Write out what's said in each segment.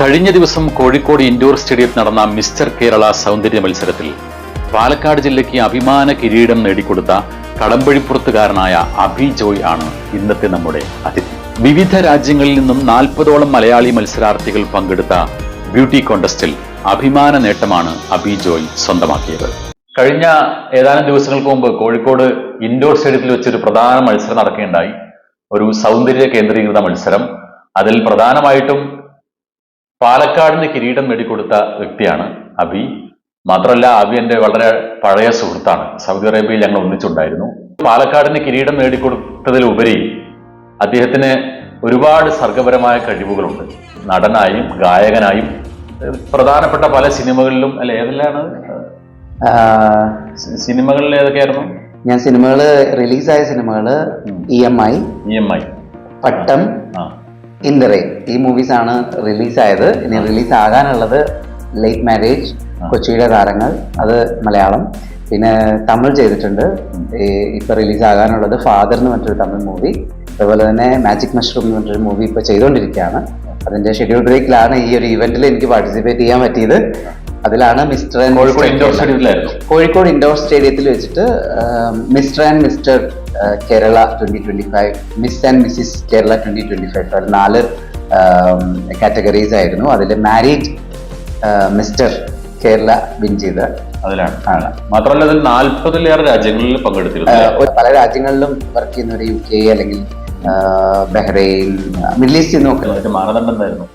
കഴിഞ്ഞ ദിവസം കോഴിക്കോട് ഇൻഡോർ സ്റ്റേഡിയത്തിൽ നടന്ന മിസ്റ്റർ കേരള സൗന്ദര്യ മത്സരത്തിൽ പാലക്കാട് ജില്ലയ്ക്ക് അഭിമാന കിരീടം നേടിക്കൊടുത്ത കടമ്പഴിപ്പുറത്തുകാരനായ അഭി ജോയ് ആണ് ഇന്നത്തെ നമ്മുടെ അതിഥി. വിവിധ രാജ്യങ്ങളിൽ നിന്നും 40ഓളം മലയാളി മത്സരാർത്ഥികൾ പങ്കെടുത്ത ബ്യൂട്ടി കോntestൽ അഭിമാന നേട്ടമാണ് അഭി ജോയ് സ്വന്തമാക്കിയത്. കഴിഞ്ഞ ഏതാനും ദിവസങ്ങൾക്ക് മുമ്പ് കോഴിക്കോട് ഇൻഡോർ സ്റ്റേഡിയത്തിൽ വെച്ചൊരു പ്രധാന മത്സരം നടക്കുകയുണ്ടായി. ഒരു സൗന്ദര്യ കേന്ദ്രീകൃത മത്സരം. അതിൽ പ്രധാനമായിട്ടും പാലക്കാടിന് കിരീടം നേടിക്കൊടുത്ത വ്യക്തിയാണ് അഭി. മാത്രമല്ല, അഭി എൻ്റെ വളരെ പഴയ സുഹൃത്താണ്. സൗദി അറേബ്യയിൽ ഞങ്ങൾ ഒന്നിച്ചുണ്ടായിരുന്നു. പാലക്കാടിന് കിരീടം നേടിക്കൊടുത്തതിലുപരി അദ്ദേഹത്തിന് ഒരുപാട് സർഗപരമായ കഴിവുകളുണ്ട്. നടനായും ഗായകനായും പ്രധാനപ്പെട്ട പല സിനിമകളിലും അല്ലെ, ഏതെല്ലാണ് സിനിമകളിൽ ഏതൊക്കെയായിരുന്നു? ഞാൻ സിനിമകള് റിലീസായ സിനിമകള് EMI, പട്ടം, ഇന്ദറേ, ഈ മൂവീസ് ആണ് റിലീസായത്. ഇനി റിലീസ് ആകാനുള്ളത് ലേറ്റ് മാരേജ്, കൊച്ചിയിലെ താരങ്ങൾ, അത് മലയാളം. പിന്നെ തമിഴ് ചെയ്തിട്ടുണ്ട്. ഇപ്പൊ റിലീസ് ആകാനുള്ളത് ഫാദർ എന്ന് പറഞ്ഞൊരു തമിഴ് മൂവി. അതുപോലെ തന്നെ മാജിക് മഷ്റൂം എന്ന് പറഞ്ഞൊരു മൂവി ഇപ്പൊ ചെയ്തുകൊണ്ടിരിക്കുകയാണ്. അതിന്റെ ഷെഡ്യൂൾ ബ്രേക്കിലാണ് ഈ ഒരു ഇവന്റിൽ എനിക്ക് പാർട്ടിസിപ്പേറ്റ് ചെയ്യാൻ പറ്റിയത്. അതിലാണ് കോഴിക്കോട് ഇൻഡോർ സ്റ്റേഡിയത്തിൽ വെച്ചിട്ട് mister and mister Kerala 2025, miss and Mrs Kerala 2025, 4 categories ആയിരുന്നു. അതിൽ മാരേജ് മിസ്റ്റർ കേരള വിൻ ചെയ്ത് അതിലാണ്. മാത്രമല്ല, അതിൽ 40-ലേറെ രാജ്യങ്ങളിൽ പങ്കെടുത്തിരുന്നു. പല രാജ്യങ്ങളിലും വർക്ക് ചെയ്യുന്നവർ UK അല്ലെങ്കിൽ ബഹ്റൈൻ, മിഡിൽ ഈസ്റ്റ് നോക്കുന്നത്. മാനദണ്ഡം എന്തായിരുന്നു?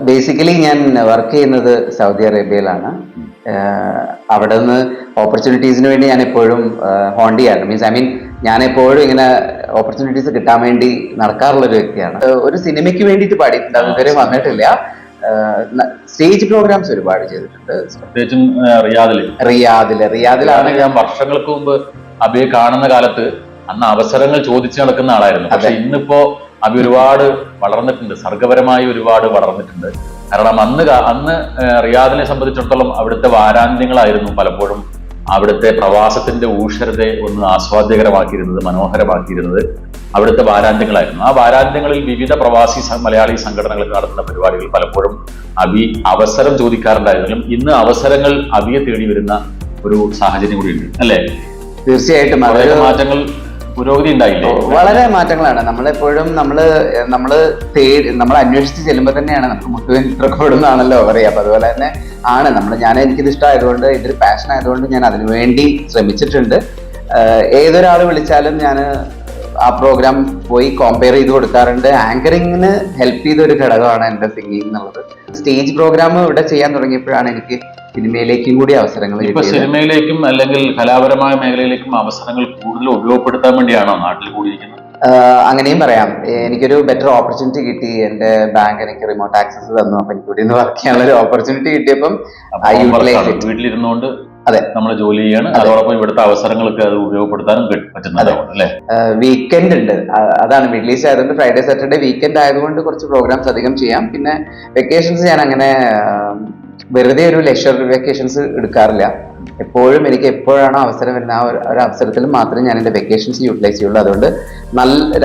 ബേസിക്കലി ഞാൻ വർക്ക് ചെയ്യുന്നത് സൗദി അറേബ്യയിലാണ്. അവിടെ നിന്ന് ഓപ്പർച്യൂണിറ്റീസിന് വേണ്ടി ഞാൻ എപ്പോഴും ഹോണ്ട് ചെയ്യാറുണ്ട്. ഞാൻ എപ്പോഴും ഇങ്ങനെ ഓപ്പർച്യൂണിറ്റീസ് കിട്ടാൻ വേണ്ടി നടക്കാറുള്ള ഒരു വ്യക്തിയാണ്. ഒരു സിനിമയ്ക്ക് വേണ്ടിയിട്ട് പാടിയിട്ടുണ്ട്, അതുവരെ വന്നിട്ടില്ല. സ്റ്റേജ് പ്രോഗ്രാംസ് ഒരുപാട് ചെയ്തിട്ടുണ്ട്. പ്രത്യേകിച്ചും റിയാദിലാണ്. ഞാൻ വർഷങ്ങൾക്ക് മുമ്പ് അബിയെ കാണുന്ന കാലത്ത് അന്ന് അവസരങ്ങൾ ചോദിച്ചു നടക്കുന്ന ആളായിരുന്നു. പക്ഷെ ഇന്നിപ്പോ അബി ഒരുപാട് വളർന്നിട്ടുണ്ട്, സർഗപരമായി ഒരുപാട് വളർന്നിട്ടുണ്ട്. കാരണം അന്ന് റിയാദിനെ സംബന്ധിച്ചിടത്തോളം അവിടുത്തെ വാരാന്ത്യങ്ങളായിരുന്നു പലപ്പോഴും അവിടുത്തെ പ്രവാസത്തിന്റെ ഊഷരതയെ ഒന്ന് ആസ്വാദ്യകരമാക്കിയിരുന്നത്, മനോഹരമാക്കിയിരുന്നത് അവിടുത്തെ വാരാന്ത്യങ്ങളായിരുന്നു. ആ വാരാന്ത്യങ്ങളിൽ വിവിധ പ്രവാസി മലയാളി സംഘടനകൾക്ക് നടത്തുന്ന പരിപാടികൾ പലപ്പോഴും അബി അവസരം ചോദിക്കാറുണ്ടായിരുന്നെങ്കിലും ഇന്ന് അവസരങ്ങൾ അബിയെ തേടി വരുന്ന ഒരു സാഹചര്യം കൂടിയുണ്ട്, അല്ലേ? തീർച്ചയായിട്ടും മാറ്റങ്ങൾ, പുരോഗതി ഉണ്ടായില്ലേ? വളരെ മാറ്റങ്ങളാണ്. നമ്മളെപ്പോഴും നമ്മൾ അന്വേഷിച്ച് ചെല്ലുമ്പോൾ തന്നെയാണ് നമുക്ക് മുട്ടുവേദനപ്പെടുന്നതാണല്ലോ പറയാ. അപ്പൊ അതുപോലെ തന്നെ ആണ് എനിക്കിത് ഇഷ്ടമായതുകൊണ്ട്, ഇതൊരു പാഷൻ ആയതുകൊണ്ട് ഞാൻ അതിനുവേണ്ടി ശ്രമിച്ചിട്ടുണ്ട്. ഏതൊരാൾ വിളിച്ചാലും ഞാൻ ആ പ്രോഗ്രാം പോയി കോമ്പയർ ചെയ്ത് കൊടുക്കാറുണ്ട്. ആങ്കറിങ്ങിന് ഹെൽപ്പ് ചെയ്ത ഒരു ഘടകമാണ് എൻ്റെ സിംഗിങ് എന്നുള്ളത്. സ്റ്റേജ് പ്രോഗ്രാം ഇവിടെ ചെയ്യാൻ തുടങ്ങിയപ്പോഴാണ് എനിക്ക് സിനിമയിലേക്കും കൂടി അവസരങ്ങൾ കിട്ടിയത്. സിനിമയിലേക്കും അല്ലെങ്കിൽ കലാപരമായ മേഖലയിലേക്കും അവസരങ്ങൾ കൂടുതൽ ഉപയോഗപ്പെടുത്താൻ വേണ്ടിയാണോ നാട്ടിൽ കൂടിയിരിക്കുന്നത്? അങ്ങനെയും പറയാം. എനിക്കൊരു ബെറ്റർ ഓപ്പർച്യൂണിറ്റി കിട്ടി. എന്റെ ബാങ്ക് എനിക്ക് റിമോട്ട് ആക്സസ് തന്നു. അപ്പൊ എനിക്ക് ഇവിടെ നിന്ന് വർക്ക് ചെയ്യാനുള്ള ഒരു ഓപ്പർച്യൂണിറ്റി കിട്ടിയപ്പം വീട്ടിലിരുന്നുകൊണ്ട് അതെ നമ്മൾ ജോലി ചെയ്യാണ്. അതോടൊപ്പം ഇവിടുത്തെ അവസരങ്ങൾക്ക് അത് ഉപയോഗപ്പെടുത്താനും പറ്റുന്നതാവും അല്ലേ? വീക്കെൻഡ് ഉണ്ട്, അതാണ് മിഡിൽ ഈസ്റ്റ് ആയതുകൊണ്ട് ഫ്രൈഡേ സാറ്റർഡേ വീക്കെൻഡ് ആയതുകൊണ്ട് കുറച്ച് പ്രോഗ്രാംസ് അധികം ചെയ്യാം. പിന്നെ വെക്കേഷൻസ് ഞാൻ അങ്ങനെ വെറുതെ ഒരു ലെഷർ വെക്കേഷൻസ് എടുക്കാറില്ല. എപ്പോഴും എനിക്ക് എപ്പോഴാണോ അവസരം വരുന്ന ആ ഒരു അവസരത്തിൽ മാത്രമേ ഞാൻ എൻ്റെ വെക്കേഷൻസ് യൂട്ടിലൈസ് ചെയ്യുള്ളൂ. അതുകൊണ്ട്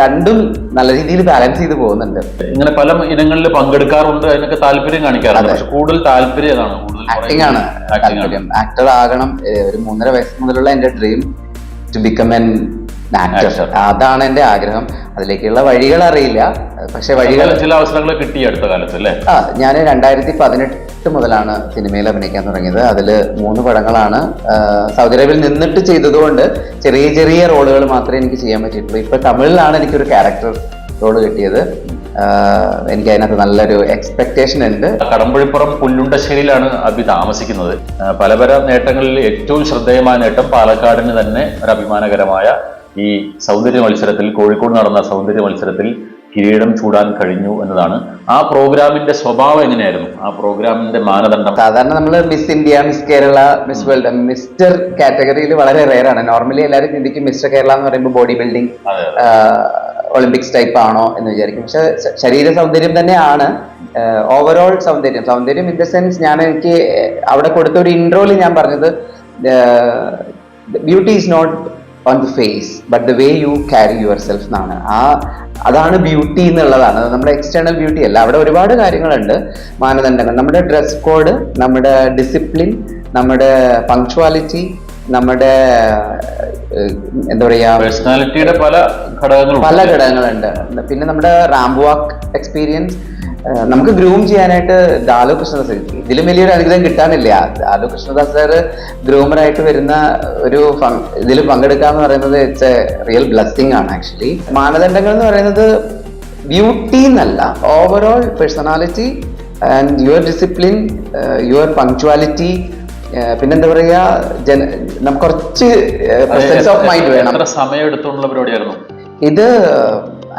രണ്ടും നല്ല രീതിയിൽ ബാലൻസ് ചെയ്ത് പോകുന്നുണ്ട്. ഇങ്ങനെ പല ഇനങ്ങളിൽ പങ്കെടുക്കാറുണ്ട്, അതിനൊക്കെ താല്പര്യം കാണിക്കാറുണ്ട്. പക്ഷെ കൂടുതൽ താല്പര്യം ആക്ടിംഗ് ആണ് താല്പര്യം. ആക്ടർ ആകണം. ഒരു 3.5 വയസ്സ് മുതലുള്ള എൻ്റെ dream to become an actor. അതാണ് എൻ്റെ ആഗ്രഹം. അതിലേക്കുള്ള വഴികൾ അറിയില്ല, പക്ഷെ ചില അവസരങ്ങൾ കിട്ടി അടുത്ത കാലത്ത് അല്ലേ? ഞാൻ 2018 മുതലാണ് സിനിമയിൽ അഭിനയിക്കാൻ തുടങ്ങിയത്. അതിൽ 3 പടങ്ങളാണ്. സൗദി അറേബ്യയിൽ നിന്നിട്ട് ചെയ്തതുകൊണ്ട് ചെറിയ ചെറിയ റോളുകൾ മാത്രമേ എനിക്ക് ചെയ്യാൻ പറ്റിയിട്ടുള്ളൂ. ഇപ്പൊ തമിഴിലാണ് എനിക്കൊരു ക്യാരക്ടർ റോള് കിട്ടിയത്. എനിക്ക് അതിനകത്ത് നല്ലൊരു എക്സ്പെക്ടേഷൻ ഉണ്ട്. കടമ്പഴിപ്പുറം പുല്ലുണ്ടശ്ശേരിയിലാണ് അബി താമസിക്കുന്നത്. പല നേട്ടങ്ങളിൽ ഏറ്റവും ശ്രദ്ധേയമായ നേട്ടം പാലക്കാടിന് തന്നെ ഒരു അഭിമാനകരമായ ഈ സൗന്ദര്യ മത്സരത്തിൽ, കോഴിക്കോട് നടന്ന സൗന്ദര്യ മത്സരത്തിൽ കിരീടം ചൂടാൻ കഴിഞ്ഞു എന്നതാണ്. ആ പ്രോഗ്രാമിന്റെ സ്വഭാവം എങ്ങനെയായിരുന്നു? ആ പ്രോഗ്രാമിന്റെ മാനദണ്ഡം? സാധാരണ നമ്മൾ miss India, miss Kerala, miss world, mister കാറ്റഗറിയിൽ വളരെ റെയറാണ്. നോർമലി എല്ലാവരും ചിന്തിക്കും മിസ്റ്റർ കേരള എന്ന് പറയുമ്പോൾ ബോഡി ബിൽഡിംഗ്, ഒളിമ്പിക്സ് ടൈപ്പ് ആണോ എന്ന് വിചാരിക്കും. പക്ഷെ ശരീര സൗന്ദര്യം തന്നെയാണ് ഓവറോൾ സൗന്ദര്യം ഇൻ ദ സെൻസ്. എനിക്ക് അവിടെ കൊടുത്ത ഒരു ഇൻട്രോയിൽ ഞാൻ പറഞ്ഞത് beauty is not on the face but the way you carry yourself എന്നാണ്. അതാണ് ബ്യൂട്ടി എന്നുള്ളതാണ്, നമ്മുടെ എക്സ്റ്റേണൽ ബ്യൂട്ടി അല്ല. അവിടെ ഒരുപാട് കാര്യങ്ങളുണ്ട്, മാനദണ്ഡങ്ങൾ, നമ്മുടെ ഡ്രസ് കോഡ്, നമ്മുടെ ഡിസിപ്ലിൻ, നമ്മുടെ പങ്ക്ച്വാലിറ്റി, നമ്മുടെ എന്താ പറയാ പേഴ്സണാലിറ്റിയുടെ പല ഘടകങ്ങളുണ്ട്. പിന്നെ നമ്മുടെ റാമ്പ് വാക്ക് എക്സ്പീരിയൻസ്. നമുക്ക് ഗ്രൂം ചെയ്യാനായിട്ട് ദാലു കൃഷ്ണദാസ്, ഇതിലും വലിയൊരു അനുഗ്രഹം കിട്ടാനില്ല. ദാലു കൃഷ്ണദാസ് സാർ ഗ്രൂമറായിട്ട് വരുന്ന ഒരു ഇതിൽ പങ്കെടുക്കുക എന്ന് പറയുന്നത് ഇറ്റ്സ് എ റിയൽ ബ്ലെസ്സിങ് ആണ് ആക്ച്വലി. മാനദണ്ഡങ്ങൾ എന്ന് പറയുന്നത് ബ്യൂട്ടി എന്നല്ല, overall personality and your discipline, your punctuality, പിന്നെന്താ പറയാ നമുക്ക് കുറച്ച് പ്രസൻസ് ഓഫ് മൈൻഡ് വേണം. സമയം എടുത്തുള്ള പരിപാടിയായിരുന്നു ഇത്.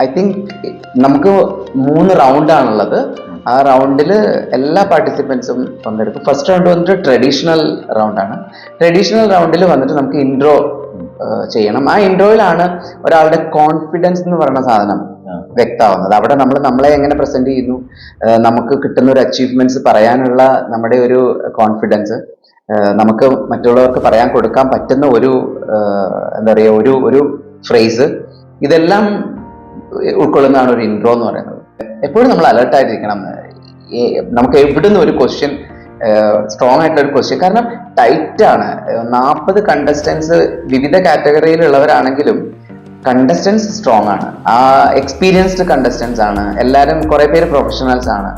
ഐ തിങ്ക് നമുക്ക് 3 റൗണ്ടാണുള്ളത്. ആ റൗണ്ടിൽ എല്ലാ പാർട്ടിസിപ്പൻസും പങ്കെടുക്കും. ഫസ്റ്റ് റൗണ്ട് വന്നിട്ട് ട്രഡീഷണൽ റൗണ്ടാണ്. ട്രഡീഷണൽ റൗണ്ടിൽ വന്നിട്ട് നമുക്ക് ഇൻട്രോ ചെയ്യണം. ആ ഇൻട്രോയിലാണ് ഒരാളുടെ കോൺഫിഡൻസ് എന്ന് പറയുന്ന സാധനം വ്യക്തമാവുന്നത്. അവിടെ നമ്മൾ നമ്മളെ എങ്ങനെ പ്രസന്റ് ചെയ്യുന്നു, നമുക്ക് കിട്ടുന്ന ഒരു അച്ചീവ്മെന്റ്സ് പറയാനുള്ള നമ്മുടെ ഒരു കോൺഫിഡൻസ്, നമുക്ക് മറ്റുള്ളവർക്ക് പറയാൻ കൊടുക്കാൻ പറ്റുന്ന ഒരു എന്താ പറയുക ഒരു ഫ്രേസ്, ഇതെല്ലാം ഉൾക്കൊള്ളുന്നതാണ് ഒരു ഇൻട്രോ എന്ന് പറയുന്നത്. എപ്പോഴും നമ്മൾ അലർട്ടായിട്ടിരിക്കണം. നമുക്ക് എവിടുന്ന് ഒരു ക്വസ്റ്റ്യൻ, സ്ട്രോങ് ആയിട്ടുള്ള ഒരു ക്വസ്റ്റ്യൻ, കാരണം ടൈറ്റ് ആണ്. 40 കണ്ടസ്റ്റൻസ് വിവിധ കാറ്റഗറിയിലുള്ളവരാണെങ്കിലും കണ്ടസ്റ്റൻസ് സ്ട്രോങ് ആണ്. ആ എക്സ്പീരിയൻസ്ഡ് കണ്ടസ്റ്റൻസ് ആണ്. എല്ലാവരും കുറെ പേര് പ്രൊഫഷണൽസ് ആണ്.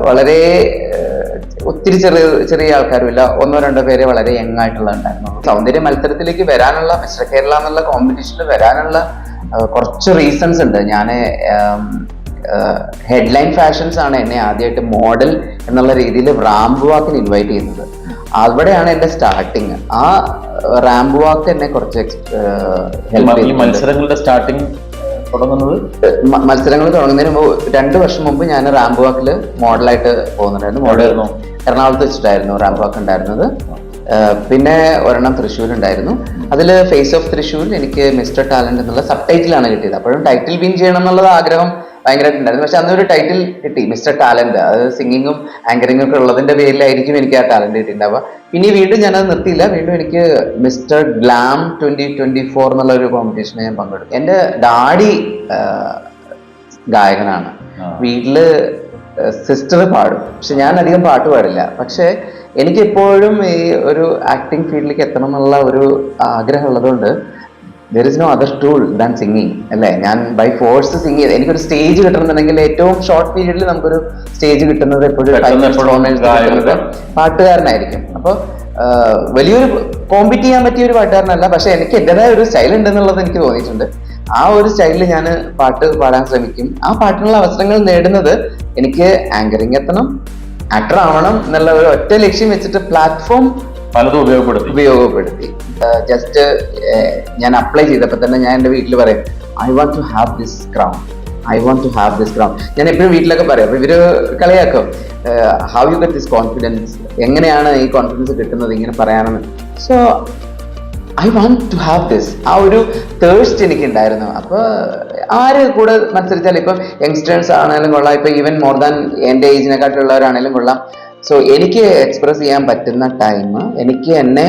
വളരെ ഒത്തിരി ചെറിയ ആൾക്കാരുമില്ല, 1-2 പേര് വളരെ യങ് ആയിട്ടുള്ള ഉണ്ടായിരുന്നു. സൗന്ദര്യ മത്സരത്തിലേക്ക് വരാനുള്ള, മിസ്റ്റർ കേരള എന്നുള്ള കോമ്പറ്റീഷനിൽ വരാനുള്ള കുറച്ച് റീസൺസ് ഉണ്ട്. ഞാൻ ഹെഡ്ലൈൻ ഫാഷൻസ് ആണ് എന്നെ ആദ്യമായിട്ട് മോഡൽ എന്നുള്ള രീതിയിൽ റാമ്പ് വാക്കിന് ഇൻവൈറ്റ് ചെയ്യുന്നത്. അവിടെയാണ് എന്റെ സ്റ്റാർട്ടിങ്. ആ റാമ്പ് വാക്ക് എന്നെ കുറച്ച് ഹെൽപ്പ് ചെയ്തു. മത്സരങ്ങളുടെ സ്റ്റാർട്ടിങ് മത്സരങ്ങൾ തുടങ്ങുന്നതിന് മുമ്പ് 2 വർഷം മുമ്പ് ഞാൻ റാമ്പ് വാക്കിൽ മോഡലായിട്ട് പോകുന്നുണ്ടായിരുന്നു. മോഡൽ എറണാകുളത്ത് വെച്ചിട്ടായിരുന്നു റാമ്പ് വാക്ക് ഉണ്ടായിരുന്നത്. പിന്നെ ഒരെണ്ണം തൃശ്ശൂരുണ്ടായിരുന്നു. അതിൽ ഫേസ് ഓഫ് തൃശ്ശൂർ എനിക്ക് മിസ്റ്റർ ടാലന്റ് എന്നുള്ള സബ് ടൈറ്റിലാണ് കിട്ടിയത്. അപ്പോഴും ടൈറ്റിൽ വിൻ ചെയ്യണം എന്നുള്ളത് ആഗ്രഹം ഭയങ്കരമായിട്ടുണ്ടായിരുന്നു. പക്ഷെ അന്നൊരു ടൈറ്റിൽ കിട്ടി, മിസ്റ്റർ ടാലന്റ്. അത് സിംഗിങ്ങും ആങ്കറിങ്ങും ഒക്കെ ഉള്ളതിന്റെ പേരിലായിരിക്കും എനിക്ക് ആ ടാലന്റ് കിട്ടിയിട്ടുണ്ടാവുക. പിന്നെ വീണ്ടും ഞാനത് നിർത്തിയില്ല. വീണ്ടും എനിക്ക് മിസ്റ്റർ ഗ്ലാം 2024 എന്നുള്ള ഒരു കോമ്പറ്റീഷന് ഞാൻ പങ്കെടുത്തു. എൻ്റെ ഡാഡി ഗായകനാണ്. വീട്ടില് സിസ്റ്റർ പാടും, പക്ഷെ ഞാൻ അധികം പാട്ട് പാടില്ല. പക്ഷെ എനിക്ക് എപ്പോഴും ഈ ഒരു ആക്ടിങ് ഫീൽഡിലേക്ക് എത്തണം എന്നുള്ള ഒരു ആഗ്രഹം ഉള്ളതുകൊണ്ട് there is no other tool than singing അല്ലേ. ഞാൻ ബൈ ഫോഴ്സ് സിംഗ് ചെയ്ത് എനിക്കൊരു സ്റ്റേജ് കിട്ടണമെന്നുണ്ടെങ്കിൽ ഏറ്റവും ഷോർട്ട് പീരീഡിൽ നമുക്കൊരു സ്റ്റേജ് കിട്ടുന്നത് എപ്പോഴും പാട്ടുകാരനായിരിക്കും. അപ്പോൾ വലിയൊരു കോമ്പീറ്റ് ചെയ്യാൻ പറ്റിയ ഒരു പാട്ടുകാരനല്ല, പക്ഷെ എനിക്ക് എൻ്റെതായ ഒരു സ്റ്റൈൽ ഉണ്ടെന്നുള്ളത് എനിക്ക് തോന്നിയിട്ടുണ്ട്. ആ ഒരു സ്റ്റൈലിൽ ഞാൻ പാട്ട് പാടാൻ ശ്രമിക്കും. ആ പാട്ടിനുള്ള അവസരങ്ങൾ നേടുന്നത് എനിക്ക് ആങ്കറിങ് എത്തണം, ആക്ടർ ആവണം എന്നുള്ള ഒരു ഒറ്റ ലക്ഷ്യം വെച്ചിട്ട് പ്ലാറ്റ്ഫോം പലതും ഉപയോഗപ്പെടുത്തി. ജസ്റ്റ് ഞാൻ അപ്ലൈ ചെയ്തപ്പോൾ തന്നെ ഞാൻ എൻ്റെ വീട്ടിൽ പറയും, I want to have this crown, I want to have this crown. ഞാൻ എപ്പോഴും വീട്ടിലൊക്കെ പറയും. അപ്പൊ ഇവര് കളിയാക്കും, how you get this confidence, എങ്ങനെയാണ് ഈ കോൺഫിഡൻസ് കിട്ടുന്നത് ഇങ്ങനെ പറയാനെന്ന്. So I want to have this. ആ ഒരു തേഴ്സ്റ്റ് എനിക്ക് ഉണ്ടായിരുന്നു. അപ്പൊ ആര് കൂടെ മത്സരിച്ചാലും, ഇപ്പം യങ്സ്റ്റേഴ്സ് ആണെങ്കിലും കൊള്ളാം, ഇപ്പൊ ഈവൻ മോർ ദാൻ എൻ്റെ ഏജിനെക്കാട്ടുള്ളവരാണെങ്കിലും കൊള്ളാം. സോ എനിക്ക് എക്സ്പ്രസ് ചെയ്യാൻ പറ്റുന്ന ടൈം, എനിക്ക് എന്നെ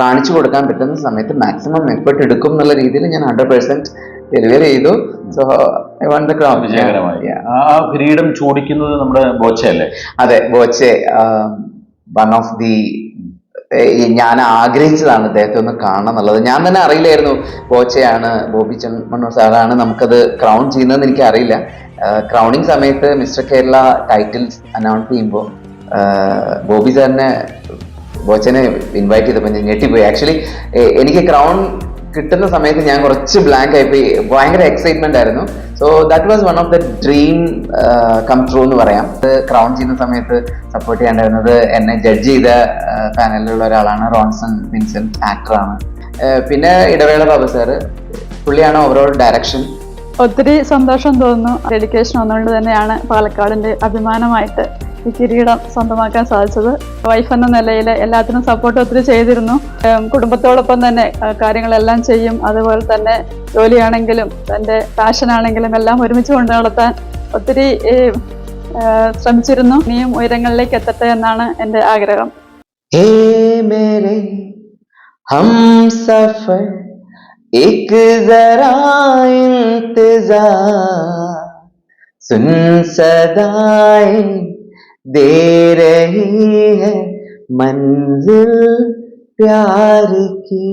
കാണിച്ചു കൊടുക്കാൻ പറ്റുന്ന സമയത്ത് മാക്സിമം എഫേർട്ട് എടുക്കും എന്നുള്ള രീതിയിൽ ഞാൻ 100% ഡെലിവറി ചെയ്തു. So I want the crown. വിജയകരമായി. ആ കിരീടം ചൂടിക്കുന്നത് നമ്മുടെ ബോച്ചയല്ലേ? അതെ, ബോച്ചെ. വൺ ഓഫ് ദി, ഞാൻ ആഗ്രഹിച്ചതാണ് അദ്ദേഹത്തെ ഒന്ന് കാണണം എന്നുള്ളത്. ഞാൻ തന്നെ അറിയില്ലായിരുന്നു ബോച്ചയാണ്, ബോബി ചെമ്മണ്ണൂർ സാറാണ് നമുക്കത് ക്രൗൺ ചെയ്യുന്നതെന്ന് എനിക്ക് അറിയില്ല. ക്രൗണിങ് സമയത്ത് മിസ്റ്റർ കേരള ടൈറ്റിൽസ് അനൗൺസ് ചെയ്യുമ്പോൾ ബോബി സാറിനെ, ബോച്ചനെ ഇൻവൈറ്റ് ചെയ്തപ്പോൾ ഞാൻ ഞെട്ടിപ്പോയി. ആക്ച്വലി എനിക്ക് ക്രൗൺ കിട്ടുന്ന സമയത്ത് ഞാൻ കുറച്ച് ബ്ലാങ്ക് ആയിപ്പോയി. ഭയങ്കര എക്സൈറ്റ്മെന്റ് ആയിരുന്നു. So that was one of the dream come true എന്ന് പറയാം. ക്രൗൺ ചെയ്യുന്ന സമയത്ത് സപ്പോർട്ട് ചെയ്യാണ്ടായിരുന്നത് എന്നെ ജഡ്ജ് ചെയ്ത പാനലിലുള്ള ഒരാളാണ്, റോൺസൺ വിൻസെന്റ്, ആക്ടറാണ്. പിന്നെ ഇടവേള ബാബു സാറ്, പുള്ളിയാണ് ഓവറോൾ ഡയറക്ഷൻ. ഒത്തിരി സന്തോഷം തോന്നുന്നു. ഡെഡിക്കേഷൻ ഒന്നുകൊണ്ട് തന്നെയാണ് പാലക്കാടിന്റെ അഭിമാനമായിട്ട് ഈ കിരീടം സ്വന്തമാക്കാൻ സാധിച്ചത്. വൈഫ് എന്ന നിലയിൽ എല്ലാത്തിനും സപ്പോർട്ട് ഒത്തിരി ചെയ്തിരുന്നു. കുടുംബത്തോടൊപ്പം തന്നെ കാര്യങ്ങളെല്ലാം ചെയ്യും. അതുപോലെ തന്നെ ജോലിയാണെങ്കിലും തൻ്റെ പാഷനാണെങ്കിലും എല്ലാം ഒരുമിച്ച് കൊണ്ടു നടത്താൻ ഒത്തിരി ശ്രമിച്ചിരുന്നു. ഇനിയും ഉയരങ്ങളിലേക്ക് എത്തട്ടെ എന്നാണ് എൻ്റെ ആഗ്രഹം. हम सफर एक जरा इंतजार, सुन सदाएं दे रही है मंजिल प्यार की.